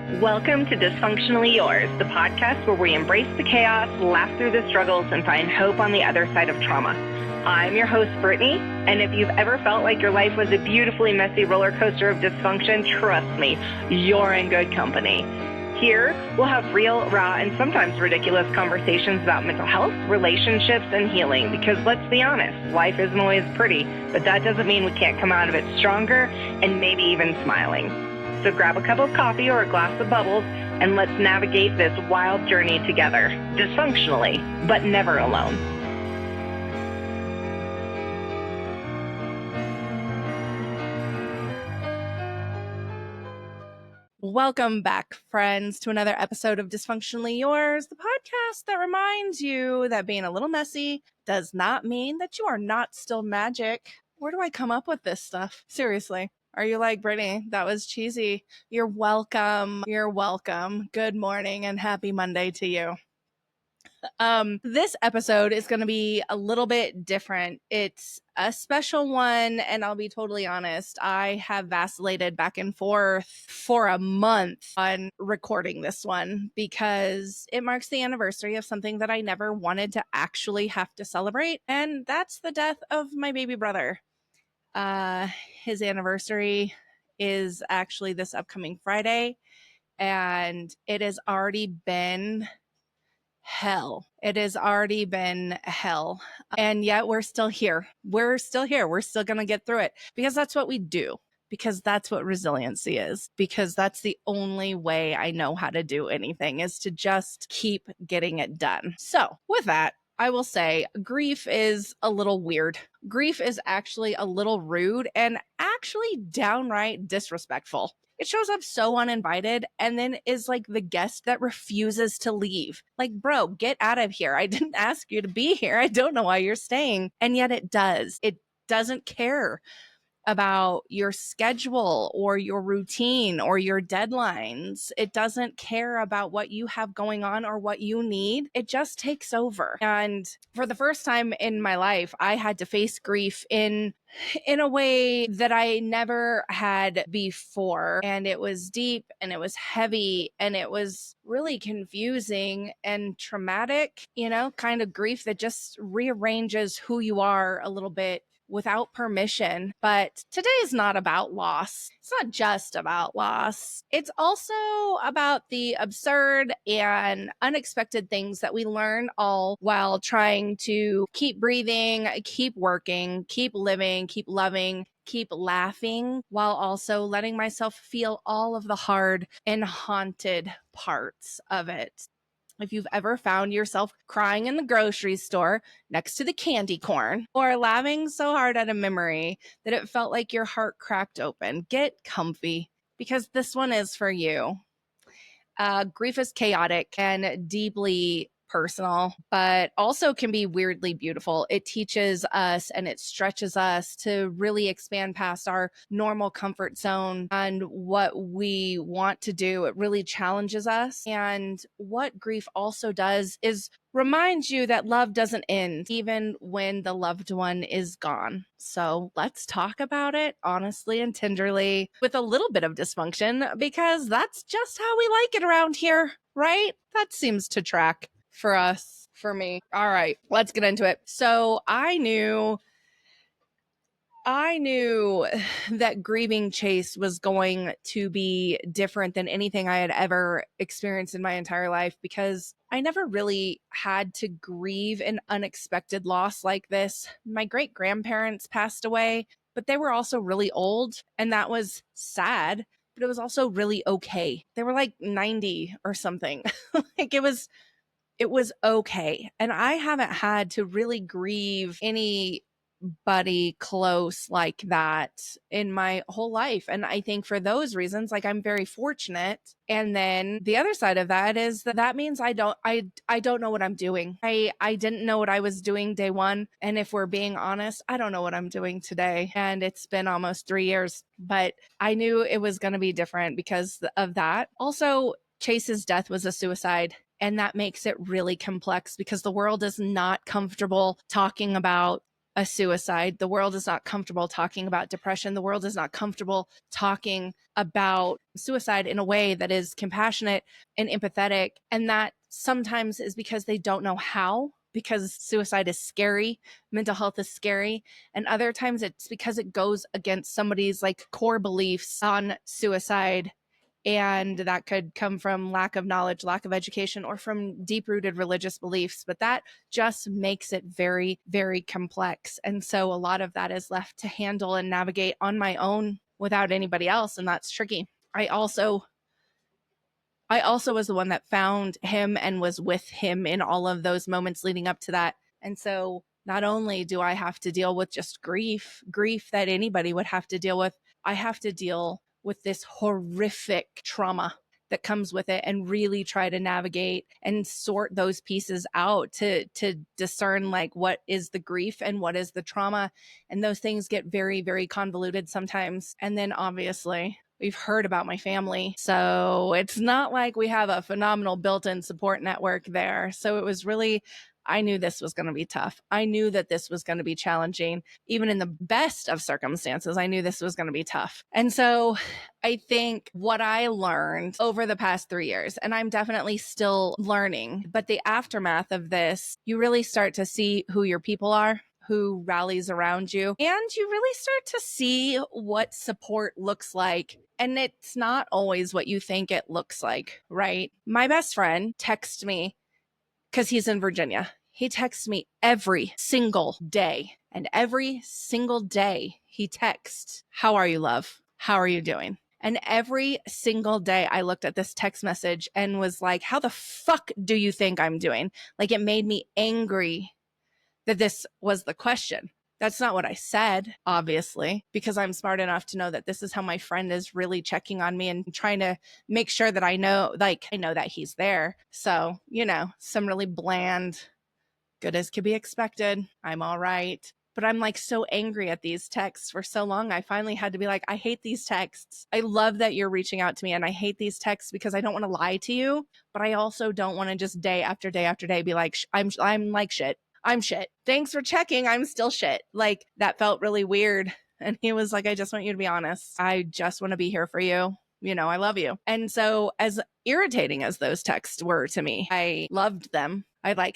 Welcome to Dysfunctionally Yours, the podcast where we embrace the chaos, laugh through the struggles, and find hope on the other side of trauma. I'm your host, Brittany, and if you've ever felt like your life was a beautifully messy roller coaster of dysfunction, trust me, you're in good company. Here, we'll have real, raw, and sometimes ridiculous conversations about mental health, relationships, and healing, because let's be honest, life isn't always pretty, but that doesn't mean we can't come out of it stronger and maybe even smiling. So grab a cup of coffee or a glass of bubbles, and let's navigate this wild journey together, dysfunctionally, but never alone. Welcome back, friends, to another episode of Dysfunctionally Yours, the podcast that reminds you that being a little messy does not mean that you are not still magic. Where do I come up with this stuff? Seriously. Are you like, Brittany, that was cheesy? You're welcome. You're welcome. Good morning and happy Monday to you. This episode is going to be a little bit different. It's a special one, and I'll be totally honest, I have vacillated back and forth for a month on recording this one because it marks the anniversary of something that I never wanted to actually have to celebrate, and that's the death of my baby brother. His anniversary is actually this upcoming Friday, and it has already been hell. It has already been hell. And yet we're still here. We're still here. We're still going to get through it because that's what we do. Because that's what resiliency is. Because that's the only way I know how to do anything, is to just keep getting it done. So with that, I will say grief is a little weird. Grief is actually a little rude and actually downright disrespectful. It shows up so uninvited and then is like the guest that refuses to leave. Like, bro, get out of here. I didn't ask you to be here. I don't know why you're staying. And yet it does. It doesn't care about your schedule or your routine or your deadlines. It doesn't care about what you have going on or what you need. It just takes over. And for the first time in my life, I had to face grief in a way that I never had before. And it was deep and it was heavy and it was really confusing and traumatic, kind of grief that just rearranges who you are a little bit without permission. But today is not about loss. It's not just about loss. It's also about the absurd and unexpected things that we learn all while trying to keep breathing, keep working, keep living, keep loving, keep laughing, while also letting myself feel all of the hard and haunted parts of it. If you've ever found yourself crying in the grocery store next to the candy corn or laughing so hard at a memory that it felt like your heart cracked open, get comfy because this one is for you. Grief is chaotic and deeply personal, but also can be weirdly beautiful. It teaches us and it stretches us to really expand past our normal comfort zone and what we want to do. It really challenges us. And what grief also does is remind you that love doesn't end even when the loved one is gone. So let's talk about it honestly and tenderly with a little bit of dysfunction, because that's just how we like it around here, right? That seems to track for us, for me. All right, let's get into it. So I knew that grieving Chase was going to be different than anything I had ever experienced in my entire life, because I never really had to grieve an unexpected loss like this. My great-grandparents passed away, but they were also really old, and that was sad, but it was also really okay. They were like 90 or something. Like it was okay. And I haven't had to really grieve anybody close like that in my whole life. And I think for those reasons, like, I'm very fortunate. And then the other side of that is that means I don't know what I'm doing. I didn't know what I was doing day one. And if we're being honest, I don't know what I'm doing today. And it's been almost 3 years, but I knew it was going to be different because of that. Also, Chase's death was a suicide. And that makes it really complex because the world is not comfortable talking about a suicide. The world is not comfortable talking about depression. The world is not comfortable talking about suicide in a way that is compassionate and empathetic. And that sometimes is because they don't know how, because suicide is scary, mental health is scary. And other times it's because it goes against somebody's like core beliefs on suicide. And that could come from lack of knowledge, lack of education, or from deep-rooted religious beliefs. But that just makes it very, very complex. And so a lot of that is left to handle and navigate on my own without anybody else. And that's tricky. I also was the one that found him and was with him in all of those moments leading up to that. And so not only do I have to deal with just grief that anybody would have to deal with, I have to deal with this horrific trauma that comes with it and really try to navigate and sort those pieces out to discern like what is the grief and what is the trauma. And those things get very, very convoluted sometimes. And then obviously we've heard about my family. So it's not like we have a phenomenal built-in support network there. So it was really, I knew this was going to be tough. I knew that this was going to be challenging. Even in the best of circumstances, I knew this was going to be tough. And so I think what I learned over the past 3 years, and I'm definitely still learning, but the aftermath of this, you really start to see who your people are, who rallies around you, and you really start to see what support looks like. And it's not always what you think it looks like, right? My best friend texts me because he's in Virginia. He texts me every single day. And every single day he texts, "How are you, love? How are you doing?" And every single day I looked at this text message and was like, how the fuck do you think I'm doing? Like, it made me angry that this was the question. That's not what I said, obviously, because I'm smart enough to know that this is how my friend is really checking on me and trying to make sure that I know that he's there. So, some really bland, good as could be expected. I'm all right. But I'm like so angry at these texts for so long. I finally had to be like, I hate these texts. I love that you're reaching out to me, and I hate these texts because I don't want to lie to you, but I also don't want to just day after day after day be like, I'm like shit. I'm shit. Thanks for checking. I'm still shit. Like, that felt really weird. And he was like, I just want you to be honest. I just want to be here for you. I love you. And so, as irritating as those texts were to me, I loved them. I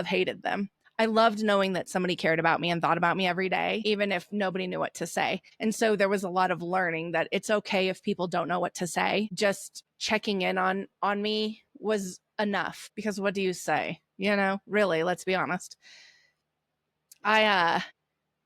hated them. I loved knowing that somebody cared about me and thought about me every day, even if nobody knew what to say. And so there was a lot of learning that it's okay if people don't know what to say. Just checking in on me was enough, because what do you say? Really, let's be honest. I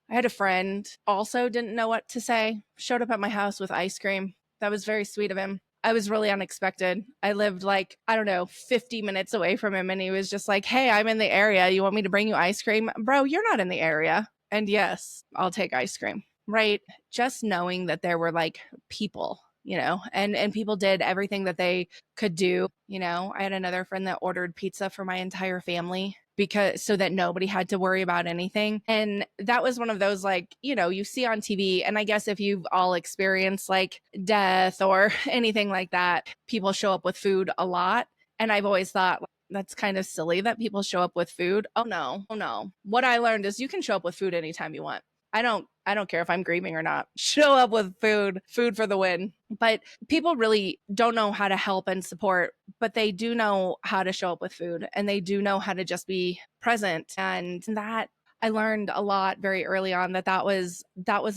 had a friend also didn't know what to say, showed up at my house with ice cream. That was very sweet of him. I was really unexpected. I lived 50 minutes away from him, and he was just like, hey, I'm in the area. You want me to bring you ice cream? Bro, you're not in the area. And yes, I'll take ice cream, right? Just knowing that there were people, and people did everything that they could do. I had another friend that ordered pizza for my entire family so that nobody had to worry about anything. And that was one of those, you see on TV. And I guess if you've all experienced death or anything like that, people show up with food a lot. And I've always thought that's kind of silly that people show up with food. Oh no. What I learned is you can show up with food anytime you want. I don't care if I'm grieving or not. Show up with food for the win. But people really don't know how to help and support, but they do know how to show up with food, and they do know how to just be present. And that I learned a lot very early on that was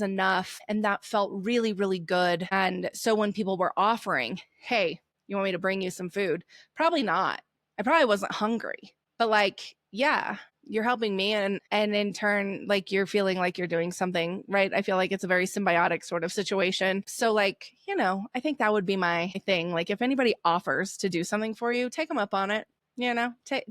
enough, and that felt really, really good. And so when people were offering, hey, you want me to bring you some food? Probably not. I probably wasn't hungry, but yeah, you're helping me, and in turn, you're feeling like you're doing something, right? I feel like it's a very symbiotic sort of situation. So I think that would be my thing. If anybody offers to do something for you, take them up on it,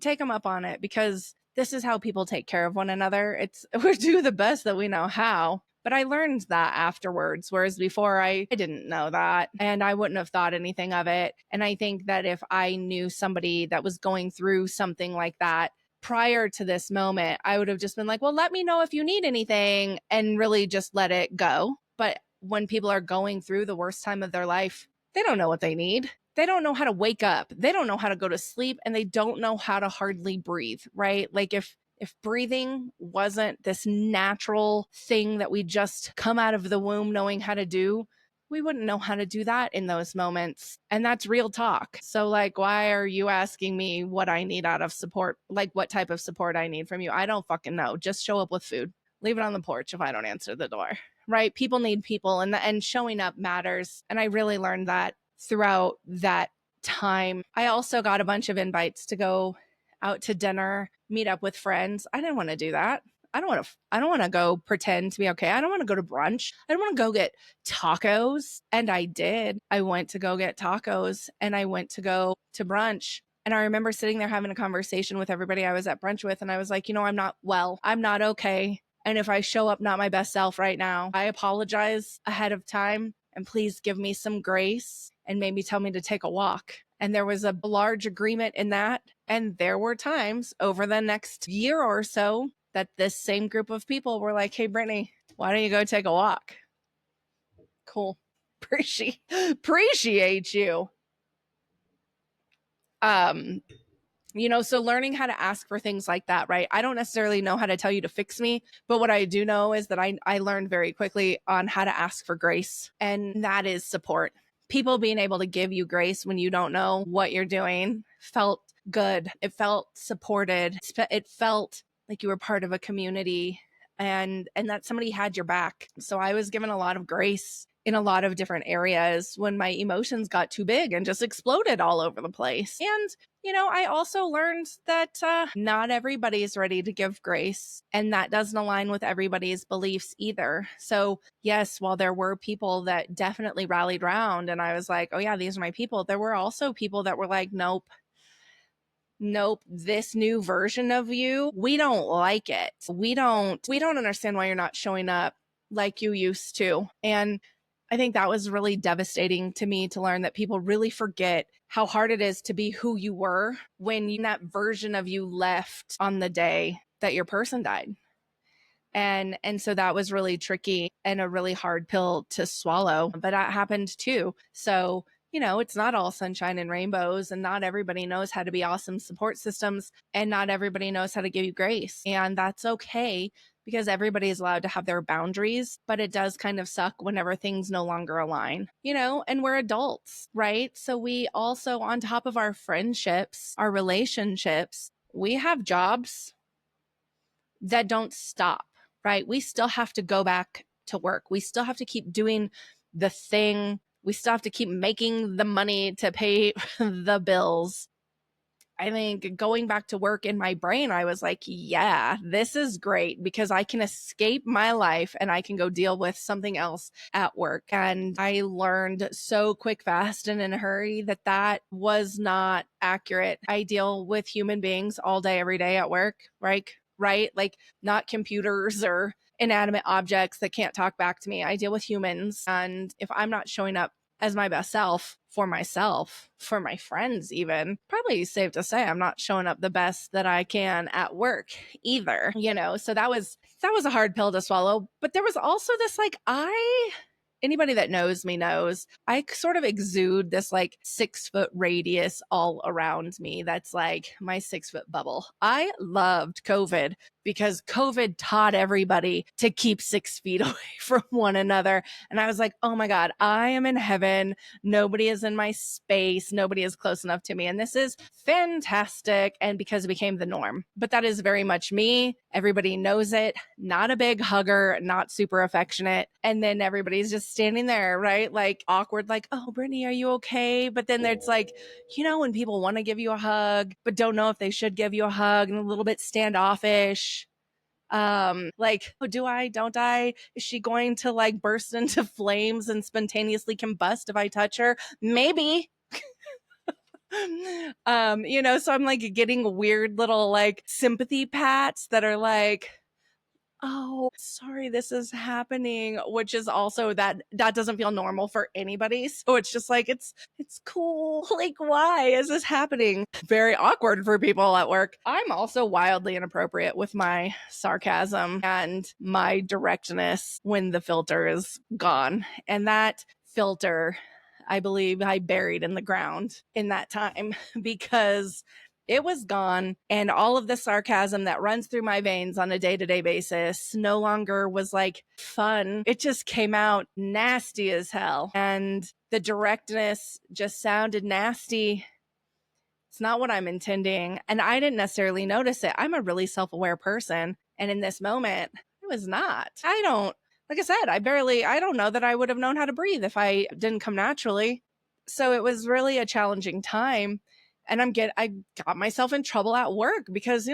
take them up on it, because this is how people take care of one another. We do the best that we know how. But I learned that afterwards, whereas before I didn't know that, and I wouldn't have thought anything of it. And I think that if I knew somebody that was going through something like that prior to this moment, I would have just been like, well, let me know if you need anything, and really just let it go. But when people are going through the worst time of their life, they don't know what they need. They don't know how to wake up. They don't know how to go to sleep, and they don't know how to hardly breathe, right? If If breathing wasn't this natural thing that we just come out of the womb knowing how to do, we wouldn't know how to do that in those moments. And that's real talk. So, like, why are you asking me what I need out of support? Like, what type of support I need from you? I don't fucking know. Just show up with food. Leave it on the porch if I don't answer the door, right? People need people, and showing up matters. And I really learned that throughout that time. I also got a bunch of invites to go out to dinner, meet up with friends. I didn't want to do that. I don't want to go pretend to be okay. I don't want to go to brunch. I don't want to go get tacos. And I did. I went to go get tacos and I went to go to brunch. And I remember sitting there having a conversation with everybody I was at brunch with. And I was like, I'm not well. I'm not okay. And if I show up not my best self right now, I apologize ahead of time. And please give me some grace and maybe tell me to take a walk. And there was a large agreement in that. And there were times over the next year or so that this same group of people were like, hey, Brittany, why don't you go take a walk? Cool. Appreciate you. So learning how to ask for things like that, right? I don't necessarily know how to tell you to fix me, but what I do know is that I learned very quickly on how to ask for grace, and that is support. People being able to give you grace when you don't know what you're doing felt good. It felt supported. It felt like you were part of a community and that somebody had your back. So I was given a lot of grace in a lot of different areas when my emotions got too big and just exploded all over the place. And I also learned that not everybody is ready to give grace, and that doesn't align with everybody's beliefs either. So yes, while there were people that definitely rallied around and I was like, oh yeah, these are my people, there were also people that were like, nope, this new version of you, we don't like it. We don't understand why you're not showing up like you used to. And I think that was really devastating to me to learn that people really forget how hard it is to be who you were when that version of you left on the day that your person died. And so that was really tricky and a really hard pill to swallow, but that happened too. So, it's not all sunshine and rainbows, and not everybody knows how to be awesome support systems, and not everybody knows how to give you grace. And that's okay, because everybody is allowed to have their boundaries, but it does kind of suck whenever things no longer align, and we're adults, right? So we also, on top of our friendships, our relationships, we have jobs that don't stop, right? We still have to go back to work. We still have to keep doing the thing. We still have to keep making the money to pay the bills. I think going back to work, in my brain, I was like, yeah, this is great because I can escape my life and I can go deal with something else at work. And I learned so quick, fast, and in a hurry that was not accurate. I deal with human beings all day, every day at work, right? Like, not computers or inanimate objects that can't talk back to me. I deal with humans. And if I'm not showing up as my best self, for myself, for my friends even, probably safe to say I'm not showing up the best that I can at work either, So that was a hard pill to swallow. But there was also this, like, anybody that knows me knows I sort of exude this like 6-foot radius all around me. That's like my 6-foot bubble. I loved COVID because COVID taught everybody to keep 6 feet away from one another. And I was like, oh my God, I am in heaven. Nobody is in my space. Nobody is close enough to me. And this is fantastic. And because it became the norm, but that is very much me. Everybody knows it. Not a big hugger, not super affectionate. And then everybody's just standing there, right? Like awkward, like, oh, Brittany, are you okay? But then there's like, when people want to give you a hug, but don't know if they should give you a hug, and a little bit standoffish. Like, oh, do I, don't I? Is she going to like burst into flames and spontaneously combust if I touch her? Maybe. So I'm like getting weird little like sympathy pats that are like, oh, sorry, this is happening, which is also that doesn't feel normal for anybody. So it's just like, it's cool. Like, why is this happening? Very awkward for people at work. I'm also wildly inappropriate with my sarcasm and my directness when the filter is gone. And that filter, I believe I buried in the ground in that time because It was gone. And all of the sarcasm that runs through my veins on a day-to-day basis no longer was like fun. It just came out nasty as hell. And the directness just sounded nasty. It's not what I'm intending. And I didn't necessarily notice it. I'm a really self-aware person. And in this moment, I was not. Like I said, I don't know that I would have known how to breathe if I didn't come naturally. So it was really a challenging time. And I got myself in trouble at work because,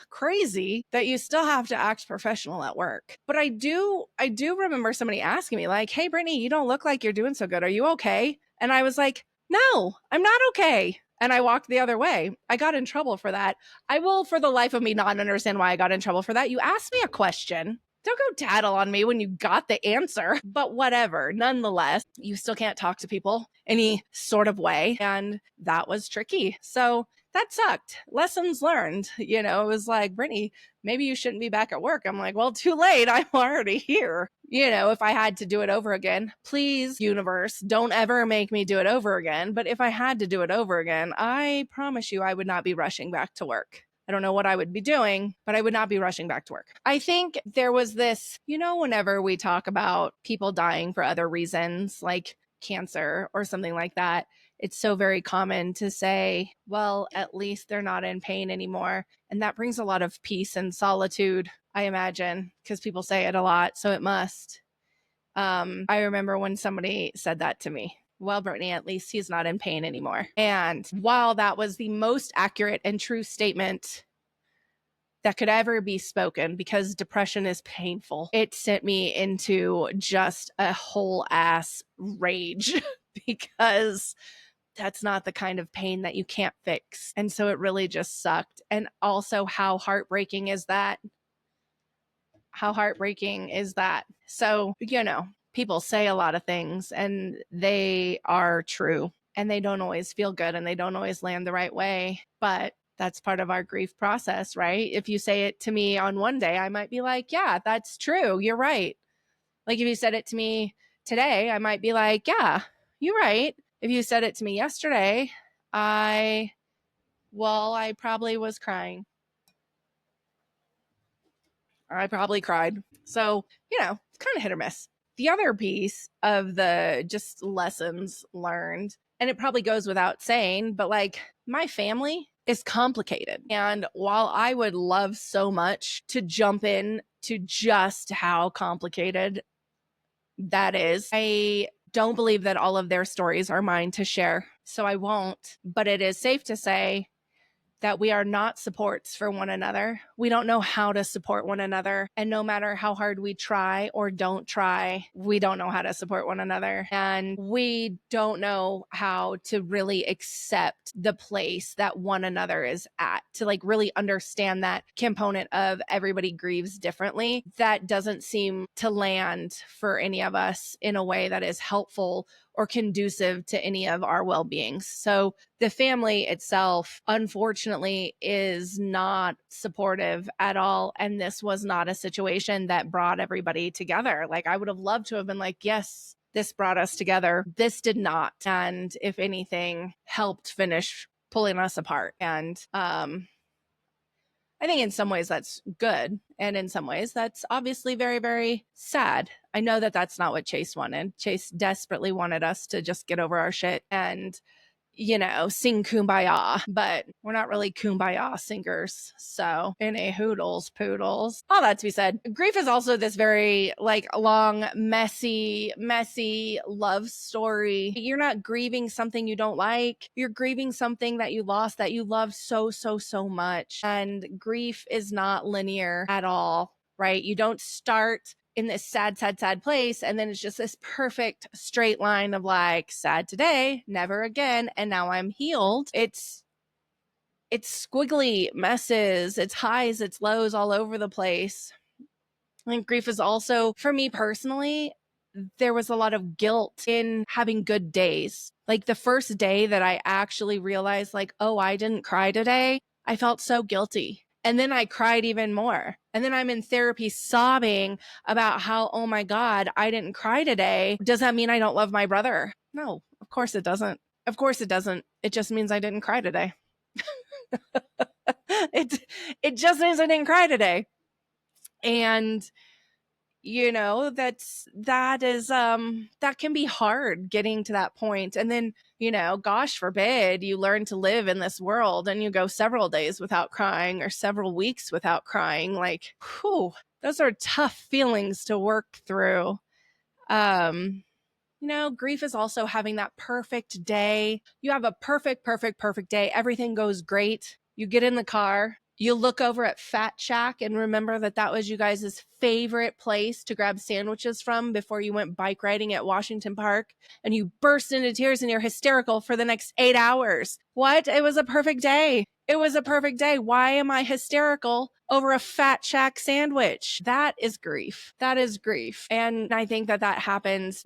crazy that you still have to act professional at work. But I do remember somebody asking me like, "Hey, Brittany, you don't look like you're doing so good. Are you okay?" And I was like, "No, I'm not okay." And I walked the other way. I got in trouble for that. I will, for the life of me, not understand why I got in trouble for that. You asked me a question. Don't go tattle on me when you got the answer. But whatever. Nonetheless, you still can't talk to people any sort of way. And that was tricky. So that sucked. Lessons learned. It was like, "Brittany, maybe you shouldn't be back at work." I'm like, "Well, too late. I'm already here." If I had to do it over again, please, universe, don't ever make me do it over again. But if I had to do it over again, I promise you I would not be rushing back to work. I don't know what I would be doing, but I would not be rushing back to work. I think there was this, whenever we talk about people dying for other reasons, like cancer or something like that, it's so very common to say, well, at least they're not in pain anymore. And that brings a lot of peace and solitude, I imagine, because people say it a lot, so it must. I remember when somebody said that to me. "Well, Brittany, at least he's not in pain anymore." And while that was the most accurate and true statement that could ever be spoken, because depression is painful, it sent me into just a whole ass rage because that's not the kind of pain that you can't fix. And so it really just sucked. And also, how heartbreaking is that? How heartbreaking is that? So, people say a lot of things and they are true and they don't always feel good and they don't always land the right way. But that's part of our grief process, right? If you say it to me on one day, I might be like, "Yeah, that's true. You're right." Like if you said it to me today, I might be like, "Yeah, you're right." If you said it to me yesterday, I probably was crying. Or I probably cried. So, it's kind of hit or miss. The other piece of the just lessons learned, and it probably goes without saying, but like my family is complicated. And while I would love so much to jump in to just how complicated that is, I don't believe that all of their stories are mine to share. So I won't. But it is safe to say that we are not supports for one another. We don't know how to support one another. And no matter how hard we try or don't try, we don't know how to support one another. And we don't know how to really accept the place that one another is at, to like really understand that component of everybody grieves differently. That doesn't seem to land for any of us in a way that is helpful or conducive to any of our well-being. So the family itself, unfortunately, is not supportive at all. And this was not a situation that brought everybody together. Like I would have loved to have been like, "Yes, this brought us together." This did not. And if anything, helped finish pulling us apart. And I think in some ways that's good. And in some ways that's obviously very, very sad. I know that that's not what Chase wanted. Chase desperately wanted us to just get over our shit and, sing Kumbaya, but we're not really Kumbaya singers. So any hoodles, poodles, all that to be said, grief is also this very like long, messy love story. You're not grieving something you don't like. You're grieving something that you lost that you loved so, so, so much. And grief is not linear at all, right? You don't start in this sad place, and then it's just this perfect straight line of like, sad today, never again, and now I'm healed. It's squiggly messes, it's highs, it's lows all over the place. I think grief is also, for me personally, there was a lot of guilt in having good days. Like the first day that I actually realized like, oh, I didn't cry today, I felt so guilty. And then I cried even more. And then I'm in therapy sobbing about how, oh my God, I didn't cry today. Does that mean I don't love my brother? No, of course it doesn't. Of course it doesn't. It just means I didn't cry today. It just means I didn't cry today. And that can be hard getting to that point. And then, gosh forbid you learn to live in this world and you go several days without crying or several weeks without crying. Like, whew, those are tough feelings to work through. Grief is also having that perfect day. You have a perfect day. Everything goes great. You get in the car, you look over at Fat Shack and remember that was you guys' favorite place to grab sandwiches from before you went bike riding at Washington Park, and you burst into tears and you're hysterical for the next 8 hours. What? It was a perfect day. It was a perfect day. Why am I hysterical over a Fat Shack sandwich? That is grief. That is grief. And I think that happens,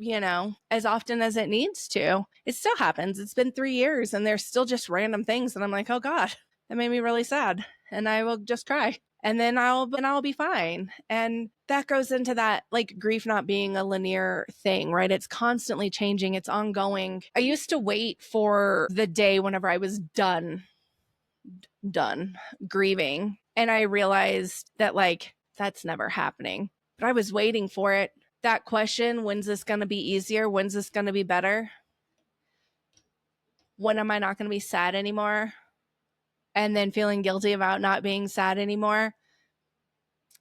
as often as it needs to. It still happens. It's been 3 years and there's still just random things. And I'm like, oh God, that made me really sad. And I will just cry. And then I'll be fine. And that goes into that, like, grief not being a linear thing, right? It's constantly changing. It's ongoing. I used to wait for the day whenever I was done grieving. And I realized that, like, that's never happening. But I was waiting for it. That question, when's this going to be easier? When's this going to be better? When am I not going to be sad anymore? And then feeling guilty about not being sad anymore.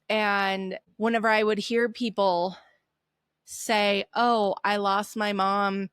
And whenever I would hear people say, oh, I lost my mom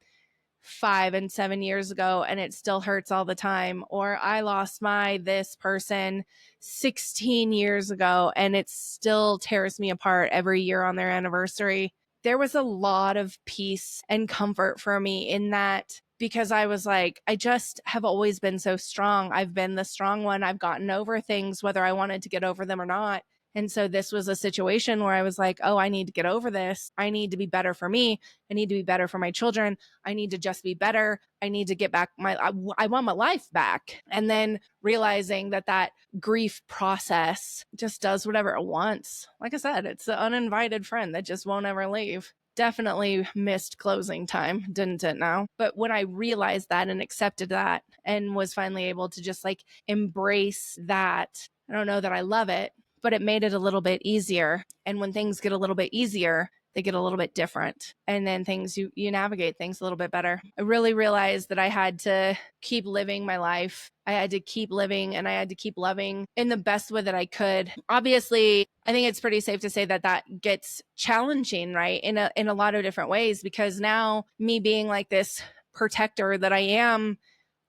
5 and 7 years ago and it still hurts all the time, or I lost this person 16 years ago and it still tears me apart every year on their anniversary. There was a lot of peace and comfort for me in that, because I was like, I just have always been so strong. I've been the strong one. I've gotten over things, whether I wanted to get over them or not. And so this was a situation where I was like, oh, I need to get over this. I need to be better for me. I need to be better for my children. I need to just be better. I need to get back I want my life back. And then realizing that grief process just does whatever it wants. Like I said, it's the uninvited friend that just won't ever leave. Definitely missed closing time, didn't it now? But when I realized that and accepted that and was finally able to just like embrace that, I don't know that I love it, but it made it a little bit easier. And when things get a little bit easier, they get a little bit different. And then you navigate things a little bit better. I really realized that I had to keep living my life. I had to keep living and I had to keep loving in the best way that I could. Obviously, I think it's pretty safe to say that gets challenging, right? In a lot of different ways, because now me being like this protector that I am,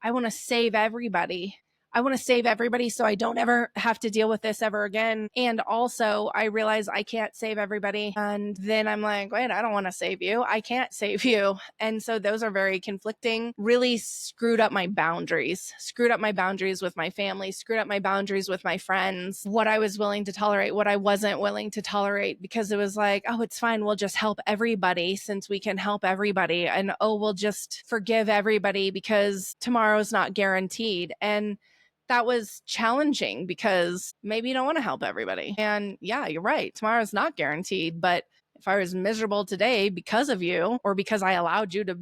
I want to save everybody. I want to save everybody so I don't ever have to deal with this ever again. And also I realize I can't save everybody. And then I'm like, wait, I don't want to save you. I can't save you. And so those are very conflicting, really screwed up my boundaries with my family, screwed up my boundaries with my friends, what I was willing to tolerate, what I wasn't willing to tolerate, because it was like, oh, it's fine. We'll just help everybody since we can help everybody. And oh, we'll just forgive everybody because tomorrow's not guaranteed. And that was challenging because maybe you don't want to help everybody. And yeah, you're right. Tomorrow's not guaranteed. But if I was miserable today because of you, or because I allowed you to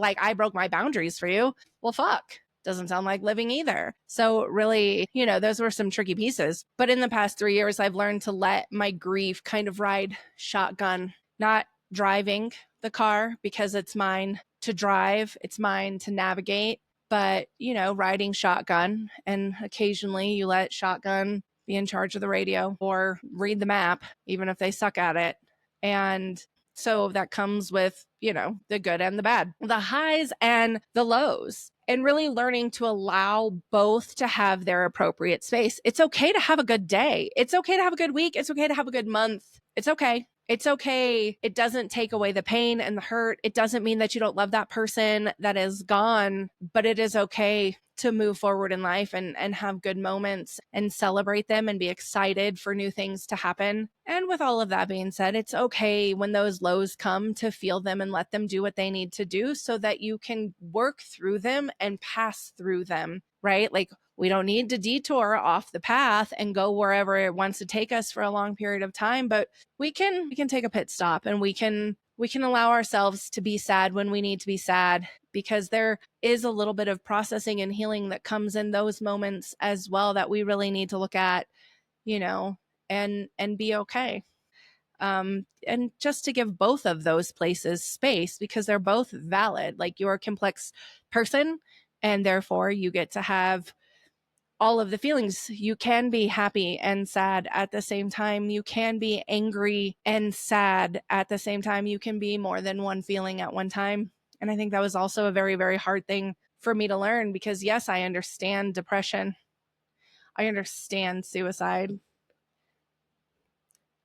I broke my boundaries for you, well, fuck. Doesn't sound like living either. So really, those were some tricky pieces. But in the past 3 years, I've learned to let my grief kind of ride shotgun, not driving the car because it's mine to drive. It's mine to navigate. But, riding shotgun, and occasionally you let shotgun be in charge of the radio or read the map, even if they suck at it. And so that comes with, the good and the bad, the highs and the lows, and really learning to allow both to have their appropriate space. It's okay to have a good day. It's okay to have a good week. It's okay to have a good month. It's okay. It's okay. It doesn't take away the pain and the hurt. It doesn't mean that you don't love that person that is gone, but it is okay to move forward in life and have good moments and celebrate them and be excited for new things to happen. And with all of that being said, it's okay when those lows come to feel them and let them do what they need to do so that you can work through them and pass through them, right? Like, we don't need to detour off the path and go wherever it wants to take us for a long period of time, but we can take a pit stop and we can We can allow ourselves to be sad when we need to be sad, because there is a little bit of processing and healing that comes in those moments as well that we really need to look at, and be okay. And just to give both of those places space, because they're both valid. Like, you're a complex person, and therefore you get to have all of the feelings. You can be happy and sad at the same time. You can be angry and sad at the same time. You can be more than one feeling at one time. And I think that was also a very, very hard thing for me to learn, because yes, I understand depression. I understand suicide.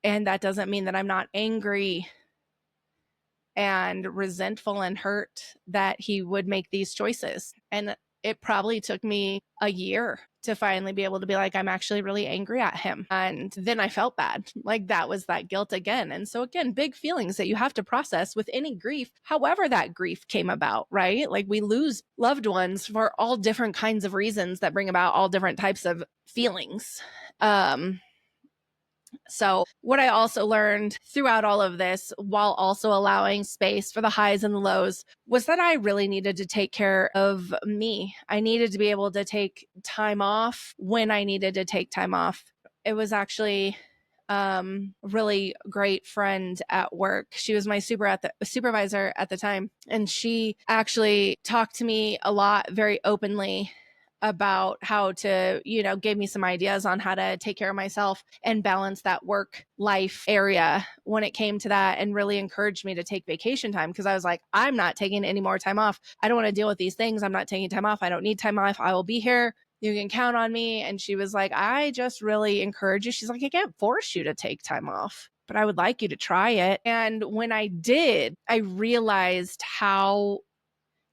And that doesn't mean that I'm not angry and resentful and hurt that he would make these choices. And it probably took me a year to finally be able to be like, I'm actually really angry at him. And then I felt bad. Like, that was that guilt again. And so again, big feelings that you have to process with any grief, however that grief came about, right? Like, we lose loved ones for all different kinds of reasons that bring about all different types of feelings. So what I also learned throughout all of this, while also allowing space for the highs and the lows, was that I really needed to take care of me. I needed to be able to take time off when I needed to take time off. It was actually really great friend at work. She was my supervisor at the time. And she actually talked to me a lot, very openly, about how to, give me some ideas on how to take care of myself and balance that work life area when it came to that, and really encouraged me to take vacation time, because I was like, I'm not taking any more time off. I don't want to deal with these things. I'm not taking time off. I don't need time off. I will be here. You can count on me. And she was like, I just really encourage you. She's like, I can't force you to take time off, but I would like you to try it. And when I did, I realized how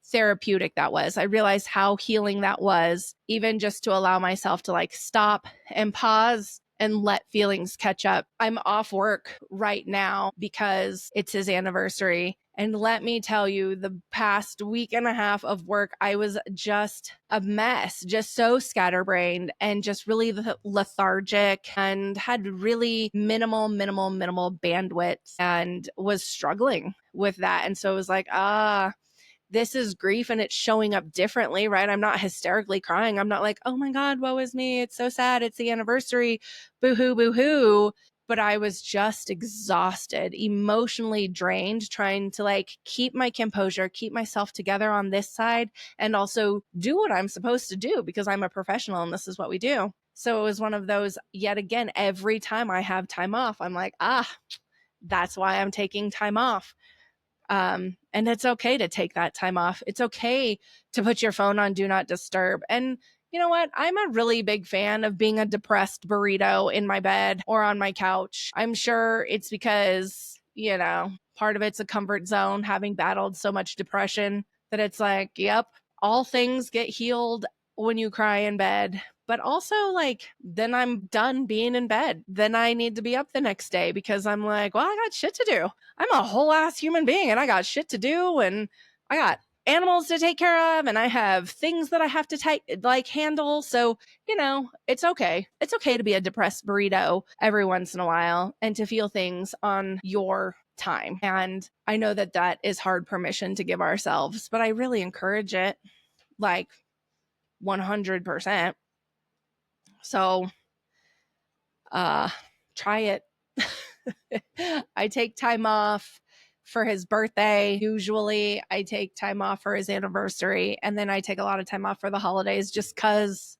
therapeutic that was. I realized how healing that was, even just to allow myself to like stop and pause and let feelings catch up. I'm off work right now because it's his anniversary. And let me tell you, the past week and a half of work, I was just a mess, just so scatterbrained and just really lethargic, and had really minimal bandwidth, and was struggling with that. And so it was like, this is grief, and it's showing up differently, right? I'm not hysterically crying. I'm not like, oh my God, woe is me. It's so sad. It's the anniversary. Boo-hoo, boo-hoo. But I was just exhausted, emotionally drained, trying to like keep my composure, keep myself together on this side, and also do what I'm supposed to do, because I'm a professional and this is what we do. So it was one of those, yet again, every time I have time off, I'm like, that's why I'm taking time off. And it's okay to take that time off. It's okay to put your phone on do not disturb. And you know what? I'm a really big fan of being a depressed burrito in my bed or on my couch. I'm sure it's because, part of it's a comfort zone, having battled so much depression, that it's like, yep, all things get healed when you cry in bed. But also, like, then I'm done being in bed. Then I need to be up the next day, because I'm like, well, I got shit to do. I'm a whole ass human being, and I got shit to do, and I got animals to take care of, and I have things that I have to handle. So, it's okay. It's okay to be a depressed burrito every once in a while, and to feel things on your time. And I know that that is hard permission to give ourselves, but I really encourage it, like 100%. So, try it. I take time off for his birthday. Usually I take time off for his anniversary, and then I take a lot of time off for the holidays just cause.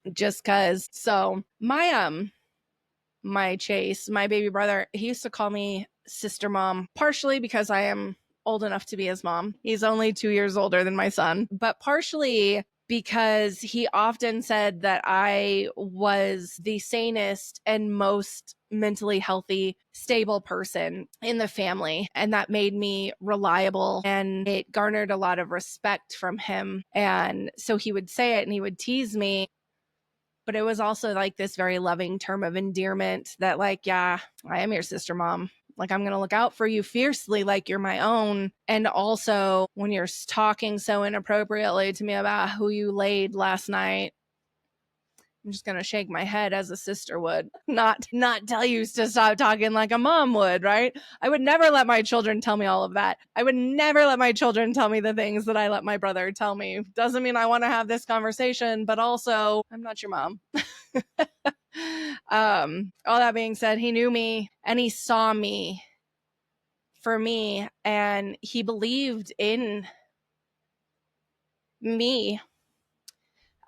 So my Chase, my baby brother, he used to call me sister mom, partially because I am old enough to be his mom. He's only 2 years older than my son, but partially because he often said that I was the sanest and most mentally healthy, stable person in the family. And that made me reliable, and it garnered a lot of respect from him. And so he would say it and he would tease me. But it was also like this very loving term of endearment that, like, yeah, I am your sister mom. Like, I'm going to look out for you fiercely like you're my own. And also, when you're talking so inappropriately to me about who you laid last night, I'm just going to shake my head as a sister would, not tell you to stop talking like a mom would, right? I would never let my children tell me all of that. I would never let my children tell me the things that I let my brother tell me. Doesn't mean I want to have this conversation, but also I'm not your mom. All that being said, he knew me and he saw me for me, and he believed in me.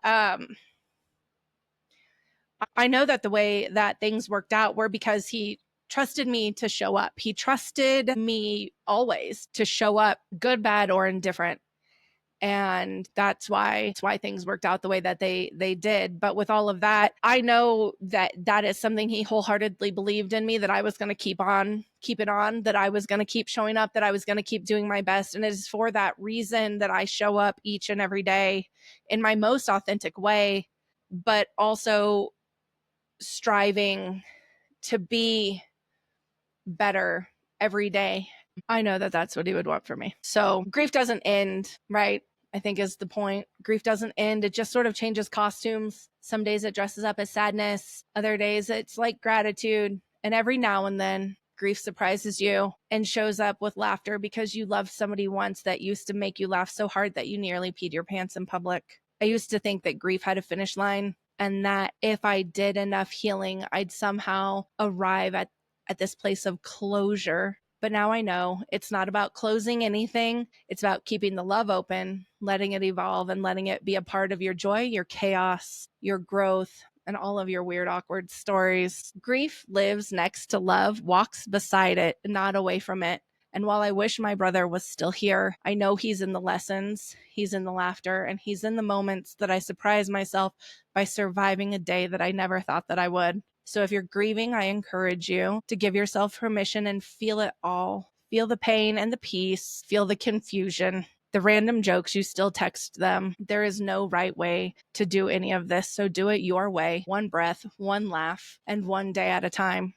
I know that the way that things worked out were because he trusted me to show up. He trusted me always to show up, good, bad, or indifferent. And that's why things worked out the way that they did. But with all of that, I know that that is something he wholeheartedly believed in me, that I was going to keep it on, that I was going to keep showing up, that I was going to keep doing my best. And it is for that reason that I show up each and every day in my most authentic way, but also striving to be better every day. I know that that's what he would want for me. So grief doesn't end, right? I think is the point. Grief doesn't end. It just sort of changes costumes. Some days it dresses up as sadness. Other days it's like gratitude. And every now and then grief surprises you and shows up with laughter because you loved somebody once that used to make you laugh so hard that you nearly peed your pants in public. I used to think that grief had a finish line, and that if I did enough healing, I'd somehow arrive at this place of closure. But now I know it's not about closing anything. It's about keeping the love open, letting it evolve, and letting it be a part of your joy, your chaos, your growth, and all of your weird, awkward stories. Grief lives next to love, walks beside it, not away from it. And while I wish my brother was still here, I know he's in the lessons, he's in the laughter, and he's in the moments that I surprise myself by surviving a day that I never thought that I would. So if you're grieving, I encourage you to give yourself permission and feel it all. Feel the pain and the peace, feel the confusion, the random jokes you still text them. There is no right way to do any of this, so do it your way. One breath, one laugh, and one day at a time.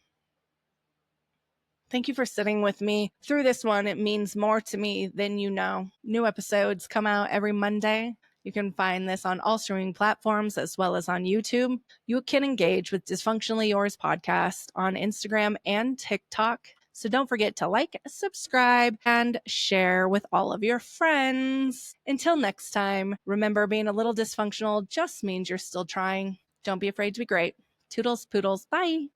Thank you for sitting with me through this one. It means more to me than you know. New episodes come out every Monday. You can find this on all streaming platforms as well as on YouTube. You can engage with Dysfunctionally Yours podcast on Instagram and TikTok. So don't forget to like, subscribe, and share with all of your friends. Until next time, remember, being a little dysfunctional just means you're still trying. Don't be afraid to be great. Toodles, poodles, bye.